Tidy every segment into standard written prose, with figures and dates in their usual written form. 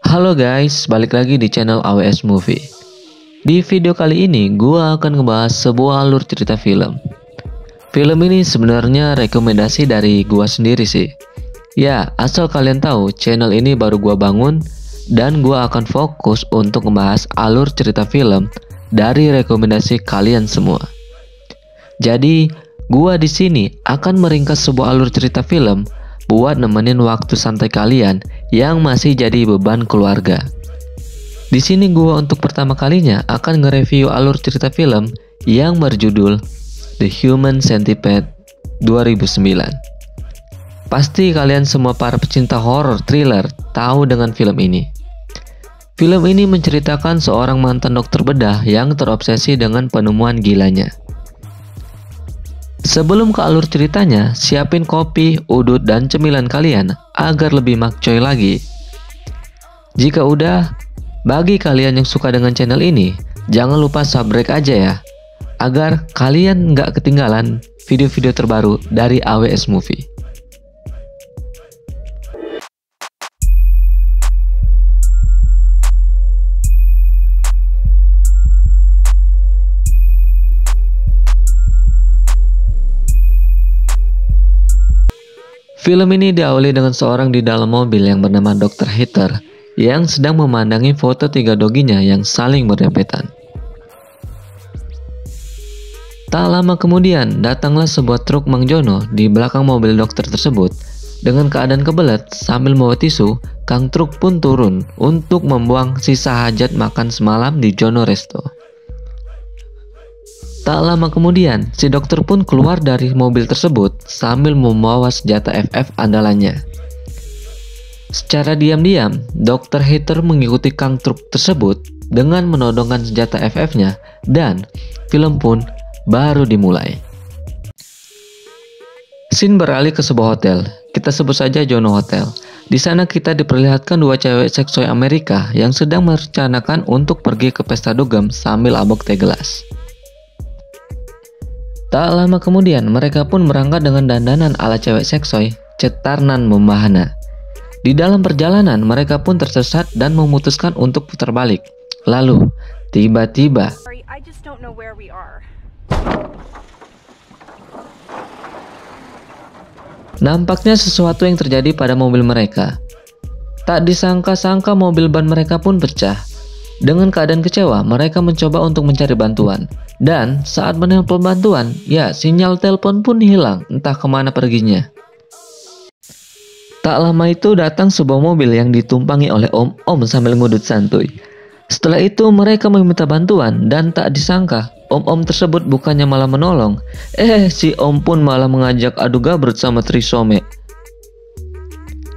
Halo guys, balik lagi di channel AWS Movie. Di video kali ini, gua akan ngebahas sebuah alur cerita film. Film ini sebenarnya rekomendasi dari gua sendiri sih. Ya, asal kalian tahu, channel ini baru gua bangun dan gua akan fokus untuk ngebahas alur cerita film dari rekomendasi kalian semua. Jadi, gua di sini akan meringkas sebuah alur cerita film buat nemenin waktu santai kalian yang masih jadi beban keluarga. Di sini gua untuk pertama kalinya akan nge-review alur cerita film yang berjudul The Human Centipede 2009. Pasti kalian semua para pecinta horror thriller tahu dengan film ini. Film ini menceritakan seorang mantan dokter bedah yang terobsesi dengan penemuan gilanya. Sebelum ke alur ceritanya, siapin kopi, udut, dan cemilan kalian agar lebih makcoy lagi. Jika udah, bagi kalian yang suka dengan channel ini, jangan lupa subscribe aja ya, agar kalian nggak ketinggalan video-video terbaru dari AWS Movie. Film ini diawali dengan seorang di dalam mobil yang bernama Dr. Heather yang sedang memandangi foto 3 doginya yang saling berdempetan. Tak lama kemudian, datanglah sebuah truk Mang Jono di belakang mobil dokter tersebut. Dengan keadaan kebelet sambil membawa tisu, Kang Truk pun turun untuk membuang sisa hajat makan semalam di Jono Resto. Tak lama kemudian, si dokter pun keluar dari mobil tersebut sambil membawa senjata FF andalannya. Secara diam-diam, Dr. Heather mengikuti Kang Truk tersebut dengan menodongkan senjata FF-nya dan film pun baru dimulai. Scene beralih ke sebuah hotel, kita sebut saja Jono Hotel. Di sana kita diperlihatkan 2 cewek seksoi Amerika yang sedang merencanakan untuk pergi ke pesta dugem sambil abok teh gelas. Tak lama kemudian, mereka pun berangkat dengan dandanan ala cewek seksoi, cetarnan membahana. Di dalam perjalanan, mereka pun tersesat dan memutuskan untuk putar balik. Lalu, tiba-tiba, nampaknya sesuatu yang terjadi pada mobil mereka. Tak disangka-sangka mobil ban mereka pun pecah. Dengan keadaan kecewa, mereka mencoba untuk mencari bantuan. Dan saat menelpon bantuan, ya sinyal telepon pun hilang, entah kemana perginya. Tak lama itu datang sebuah mobil yang ditumpangi oleh om-om sambil ngudut santuy. Setelah itu mereka meminta bantuan dan tak disangka, om-om tersebut bukannya malah menolong. Si om pun malah mengajak adu gabrut sama Trisome.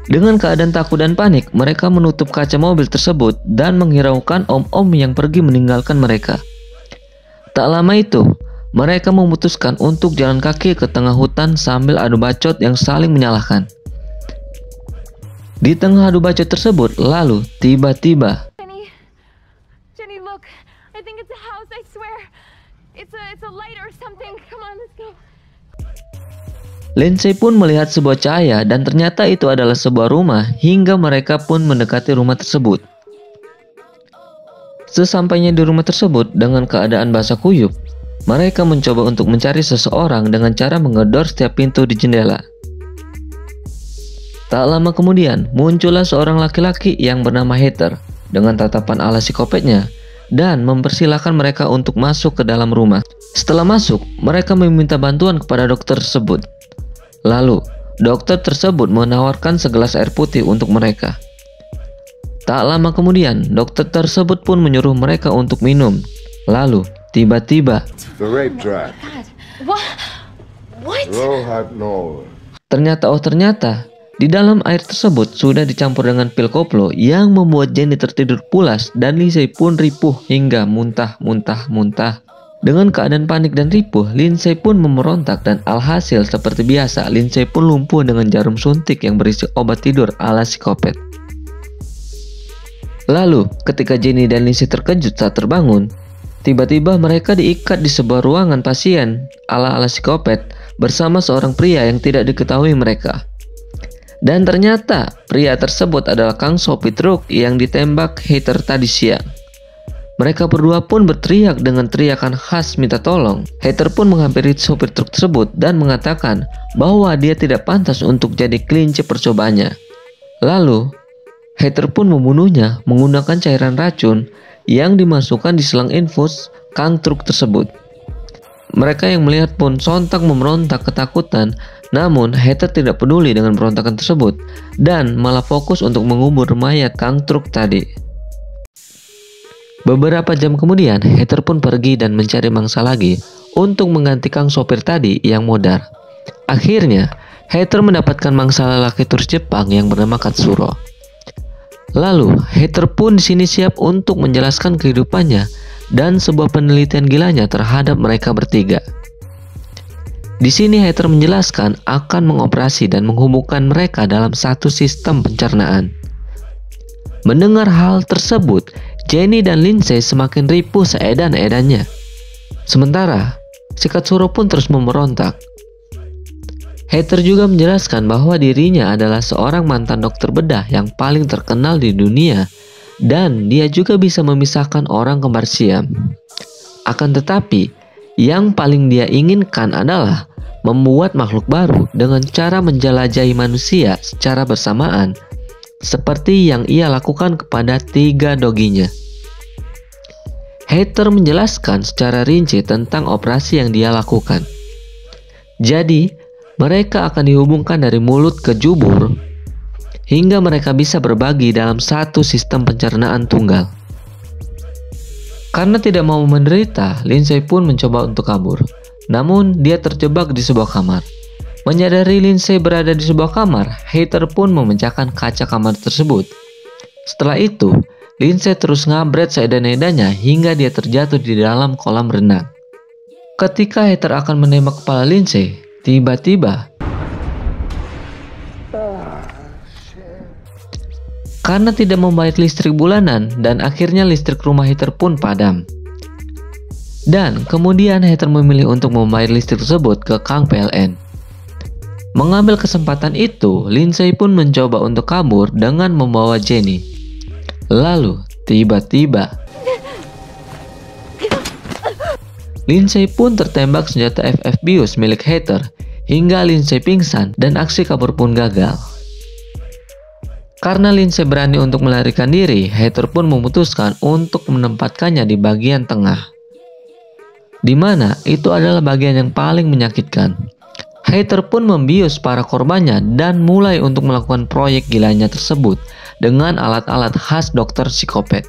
Dengan keadaan takut dan panik, mereka menutup kaca mobil tersebut dan menghiraukan om-om yang pergi meninggalkan mereka. Tak lama itu, mereka memutuskan untuk jalan kaki ke tengah hutan sambil adu bacot yang saling menyalahkan. Di tengah adu bacot tersebut, lalu tiba-tiba Jenny, look. I think it's a house, I swear. It's a light or something. Come on, let's go. Lindsay pun melihat sebuah cahaya dan ternyata itu adalah sebuah rumah hingga mereka pun mendekati rumah tersebut. Sesampainya di rumah tersebut dengan keadaan basah kuyup, mereka mencoba untuk mencari seseorang dengan cara menggedor setiap pintu di jendela. Tak lama kemudian muncullah seorang laki-laki yang bernama Heather dengan tatapan ala psikopatnya dan mempersilahkan mereka untuk masuk ke dalam rumah. Setelah masuk, mereka meminta bantuan kepada dokter tersebut. Lalu, dokter tersebut menawarkan segelas air putih untuk mereka. Tak lama kemudian, dokter tersebut pun menyuruh mereka untuk minum. Lalu, tiba-tiba, The rape trap. What? Rohypnol. ternyata, di dalam air tersebut sudah dicampur dengan pil koplo yang membuat Jenny tertidur pulas dan Lindsay pun ripuh hingga muntah. Dengan keadaan panik dan ripuh, Lindsay pun memberontak dan alhasil seperti biasa, Lindsay pun lumpuh dengan jarum suntik yang berisi obat tidur ala psikopat. Lalu, ketika Jenny dan Lindsay terkejut saat terbangun, tiba-tiba mereka diikat di sebuah ruangan pasien ala psikopat bersama seorang pria yang tidak diketahui mereka. Dan ternyata pria tersebut adalah Kang sopir truk yang ditembak hater tadi siang. Mereka berdua pun berteriak dengan teriakan khas minta tolong. Hater pun menghampiri sopir truk tersebut dan mengatakan bahwa dia tidak pantas untuk jadi kelinci percobaannya. Lalu, hater pun membunuhnya menggunakan cairan racun yang dimasukkan di selang infus Kang truk tersebut. Mereka yang melihat pun sontak memberontak ketakutan, namun hater tidak peduli dengan pemberontakan tersebut dan malah fokus untuk mengubur mayat Kang truk tadi. Beberapa jam kemudian, hater pun pergi dan mencari mangsa lagi untuk mengganti Kang sopir tadi yang modar. Akhirnya, hater mendapatkan mangsa lelaki turis Jepang yang bernama Katsuro. Lalu, hater pun di sini siap untuk menjelaskan kehidupannya dan sebuah penelitian gilanya terhadap mereka bertiga. Di sini hater menjelaskan akan mengoperasi dan menghubungkan mereka dalam satu sistem pencernaan. Mendengar hal tersebut, Jenny dan Lindsay semakin ripuh seedan-edannya. Sementara, si Katsuro pun terus memberontak. Hater juga menjelaskan bahwa dirinya adalah seorang mantan dokter bedah yang paling terkenal di dunia dan dia juga bisa memisahkan orang kembar siam. Akan tetapi, yang paling dia inginkan adalah membuat makhluk baru dengan cara menjelajahi manusia secara bersamaan, seperti yang ia lakukan kepada 3 doginya. Hater menjelaskan secara rinci tentang operasi yang dia lakukan. Jadi, mereka akan dihubungkan dari mulut ke jubur hingga mereka bisa berbagi dalam satu sistem pencernaan tunggal. Karena tidak mau menderita, Lindsay pun mencoba untuk kabur. Namun, dia terjebak di sebuah kamar. Menyadari Lindsay berada di sebuah kamar, hater pun memecahkan kaca kamar tersebut. Setelah itu, Lindsay terus ngabret seedan-edannya hingga dia terjatuh di dalam kolam renang. Ketika hater akan menembak kepala Lindsay, tiba-tiba karena tidak membayar listrik bulanan dan akhirnya listrik rumah hater pun padam. Dan kemudian hater memilih untuk membayar listrik tersebut ke Kang PLN. Mengambil kesempatan itu, Lindsay pun mencoba untuk kabur dengan membawa Jenny. Lalu, tiba-tiba Lindsay pun tertembak senjata FF bius milik hater hingga Lindsay pingsan dan aksi kabur pun gagal. Karena Lindsay berani untuk melarikan diri, hater pun memutuskan untuk menempatkannya di bagian tengah, di mana itu adalah bagian yang paling menyakitkan. Hater pun membius para korbannya dan mulai untuk melakukan proyek gilanya tersebut dengan alat-alat khas dokter psikopat.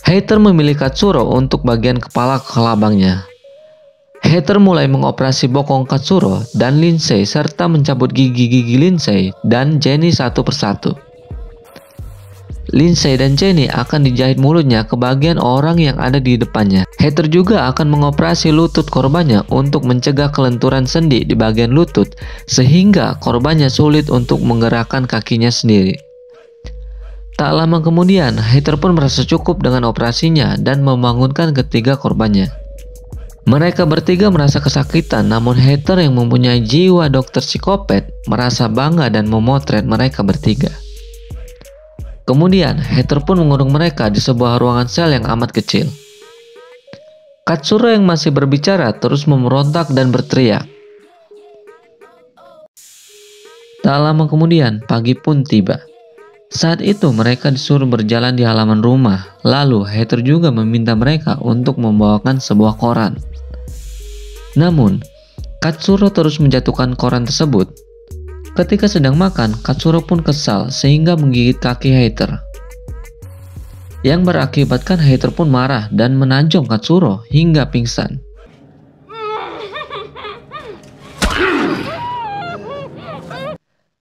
Hater memilih Katsuro untuk bagian kepala kelabangnya. Hater mulai mengoperasi bokong Katsuro dan Lindsay serta mencabut gigi-gigi Lindsay dan Jenny satu persatu. Lindsay dan Jenny akan dijahit mulutnya ke bagian orang yang ada di depannya. Hater juga akan mengoperasi lutut korbannya untuk mencegah kelenturan sendi di bagian lutut sehingga korbannya sulit untuk menggerakkan kakinya sendiri. Tak lama kemudian, hater pun merasa cukup dengan operasinya dan membangunkan ketiga korbannya. Mereka bertiga merasa kesakitan, namun hater yang mempunyai jiwa dokter psikopat merasa bangga dan memotret mereka bertiga. Kemudian, hater pun mengurung mereka di sebuah ruangan sel yang amat kecil. Katsuro yang masih berbicara terus memberontak dan berteriak. Tak lama kemudian, pagi pun tiba. Saat itu mereka disuruh berjalan di halaman rumah. Lalu, hater juga meminta mereka untuk membawakan sebuah koran. Namun, Katsuro terus menjatuhkan koran tersebut. Ketika sedang makan, Katsuro pun kesal sehingga menggigit kaki hater, yang berakibatkan hater pun marah dan menanjong Katsuro hingga pingsan.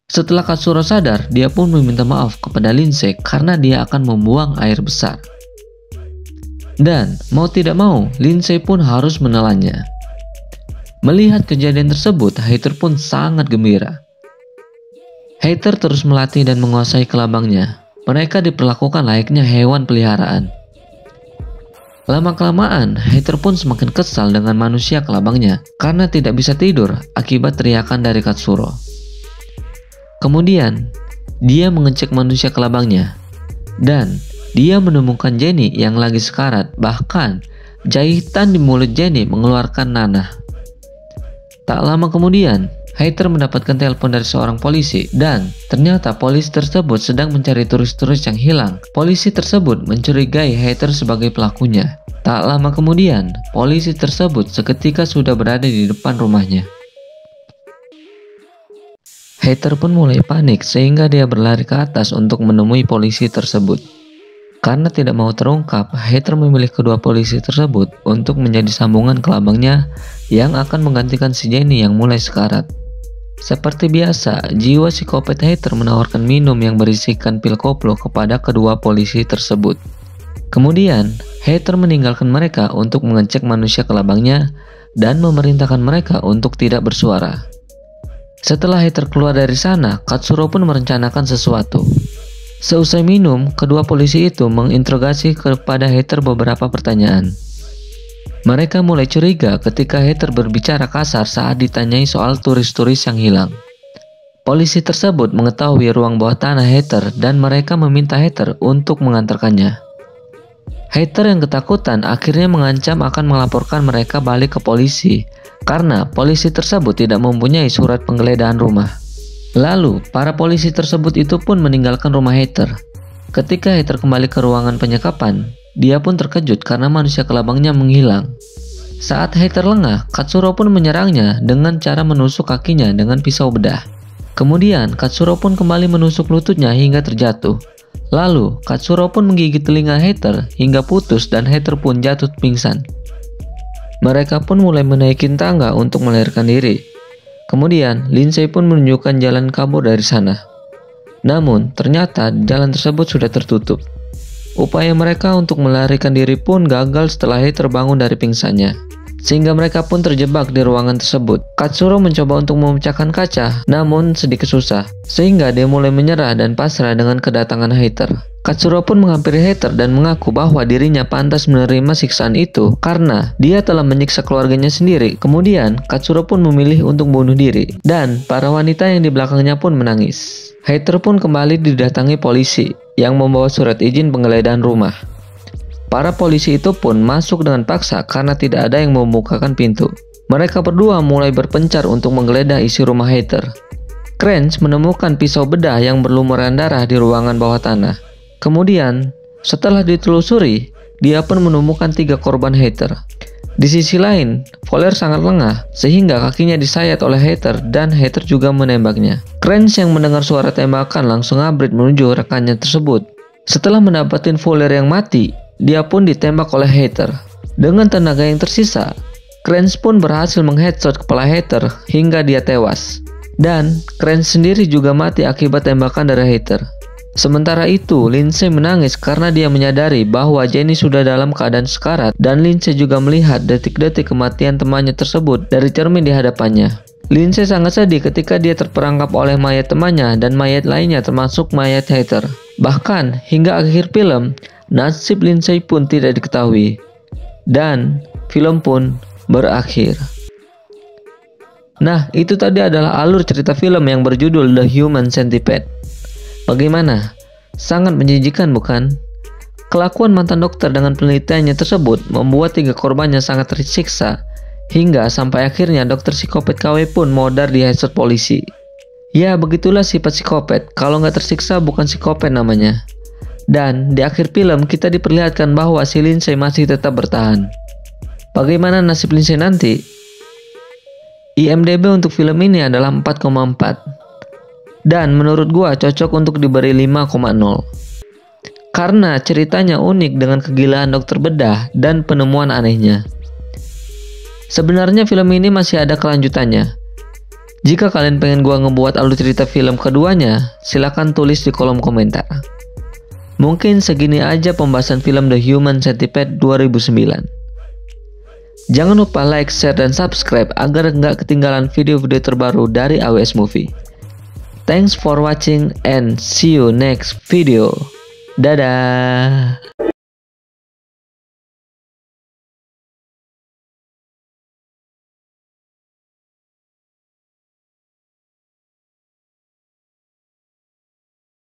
Setelah Katsuro sadar, dia pun meminta maaf kepada Lindsay karena dia akan membuang air besar. Dan mau tidak mau, Lindsay pun harus menelannya. Melihat kejadian tersebut, hater pun sangat gembira. Hater terus melatih dan menguasai kelabangnya. Mereka diperlakukan layaknya hewan peliharaan. Lama-kelamaan, hater pun semakin kesal dengan manusia kelabangnya karena tidak bisa tidur akibat teriakan dari Katsuro. Kemudian, dia mengecek manusia kelabangnya dan dia menemukan Jenny yang lagi sekarat. Bahkan, jahitan di mulut Jenny mengeluarkan nanah. Tak lama kemudian, hater mendapatkan telepon dari seorang polisi dan ternyata polisi tersebut sedang mencari turis-turis yang hilang. Polisi tersebut mencurigai hater sebagai pelakunya. Tak lama kemudian, polisi tersebut seketika sudah berada di depan rumahnya. Hater pun mulai panik sehingga dia berlari ke atas untuk menemui polisi tersebut. Karena tidak mau terungkap, hater memilih kedua polisi tersebut untuk menjadi sambungan kelabangnya yang akan menggantikan si Jenny yang mulai sekarat. Seperti biasa, jiwa psikopat hater menawarkan minum yang berisikan pil koplo kepada kedua polisi tersebut. Kemudian, hater meninggalkan mereka untuk mengecek manusia kelabangnya dan memerintahkan mereka untuk tidak bersuara. Setelah hater keluar dari sana, Katsuro pun merencanakan sesuatu. Seusai minum, kedua polisi itu menginterogasi kepada hater beberapa pertanyaan. Mereka mulai curiga ketika hater berbicara kasar saat ditanyai soal turis-turis yang hilang. Polisi tersebut mengetahui ruang bawah tanah hater dan mereka meminta hater untuk mengantarkannya. Hater yang ketakutan akhirnya mengancam akan melaporkan mereka balik ke polisi karena polisi tersebut tidak mempunyai surat penggeledahan rumah. Lalu, para polisi tersebut itu pun meninggalkan rumah hater. Ketika hater kembali ke ruangan penyekapan, dia pun terkejut karena manusia kelabangnya menghilang. Saat hater lengah, Katsuro pun menyerangnya dengan cara menusuk kakinya dengan pisau bedah. Kemudian, Katsuro pun kembali menusuk lututnya hingga terjatuh. Lalu, Katsuro pun menggigit telinga hater hingga putus dan hater pun jatuh pingsan. Mereka pun mulai menaikin tangga untuk melarikan diri. Kemudian, Lindsay pun menunjukkan jalan kabur dari sana. Namun, ternyata jalan tersebut sudah tertutup. Upaya mereka untuk melarikan diri pun gagal setelah hater bangun dari pingsannya. Sehingga mereka pun terjebak di ruangan tersebut. Katsuro mencoba untuk memecahkan kaca, namun sedikit susah. Sehingga dia mulai menyerah dan pasrah dengan kedatangan hater. Katsuro pun menghampiri hater dan mengaku bahwa dirinya pantas menerima siksaan itu karena dia telah menyiksa keluarganya sendiri. Kemudian, Katsuro pun memilih untuk bunuh diri dan para wanita yang di belakangnya pun menangis. Hater pun kembali didatangi polisi yang membawa surat izin penggeledahan rumah. Para polisi itu pun masuk dengan paksa karena tidak ada yang membukakan pintu. Mereka berdua mulai berpencar untuk menggeledah isi rumah hater. Cranch menemukan pisau bedah yang berlumuran darah di ruangan bawah tanah. Kemudian, setelah ditelusuri, dia pun menemukan 3 korban hater. Di sisi lain, Fowler sangat lengah sehingga kakinya disayat oleh hater dan hater juga menembaknya. Cranch yang mendengar suara tembakan langsung ngabrit menuju rekannya tersebut. Setelah mendapatkan Fowler yang mati, dia pun ditembak oleh hater. Dengan tenaga yang tersisa, Cranch pun berhasil mengheadshot kepala hater hingga dia tewas. Dan Cranch sendiri juga mati akibat tembakan dari hater. Sementara itu, Lindsay menangis karena dia menyadari bahwa Jenny sudah dalam keadaan sekarat dan Lindsay juga melihat detik-detik kematian temannya tersebut dari cermin di hadapannya. Lindsay sangat sedih ketika dia terperangkap oleh mayat temannya dan mayat lainnya termasuk mayat hater. Bahkan, hingga akhir film, nasib Lindsay pun tidak diketahui. Dan, film pun berakhir. Nah, itu tadi adalah alur cerita film yang berjudul The Human Centipede. Bagaimana? Sangat menjijikan bukan? Kelakuan mantan dokter dengan penelitiannya tersebut membuat 3 korbannya sangat tersiksa, hingga sampai akhirnya dokter psikopat KW pun modar di headshot polisi. Ya, begitulah sifat psikopat, kalau nggak tersiksa bukan psikopat namanya. Dan di akhir film kita diperlihatkan bahwa si Lindsay masih tetap bertahan. Bagaimana nasib Lindsay nanti? IMDb untuk film ini adalah 4,4. Dan menurut gua cocok untuk diberi 5,0. Karena ceritanya unik dengan kegilaan dokter bedah dan penemuan anehnya. Sebenarnya film ini masih ada kelanjutannya. Jika kalian pengen gua ngebuat alur cerita film keduanya, silahkan tulis di kolom komentar. Mungkin segini aja pembahasan film The Human Centipede 2009. Jangan lupa like, share, dan subscribe agar nggak ketinggalan video-video terbaru dari AWS Movie. Thanks for watching and see you next video. Dadah.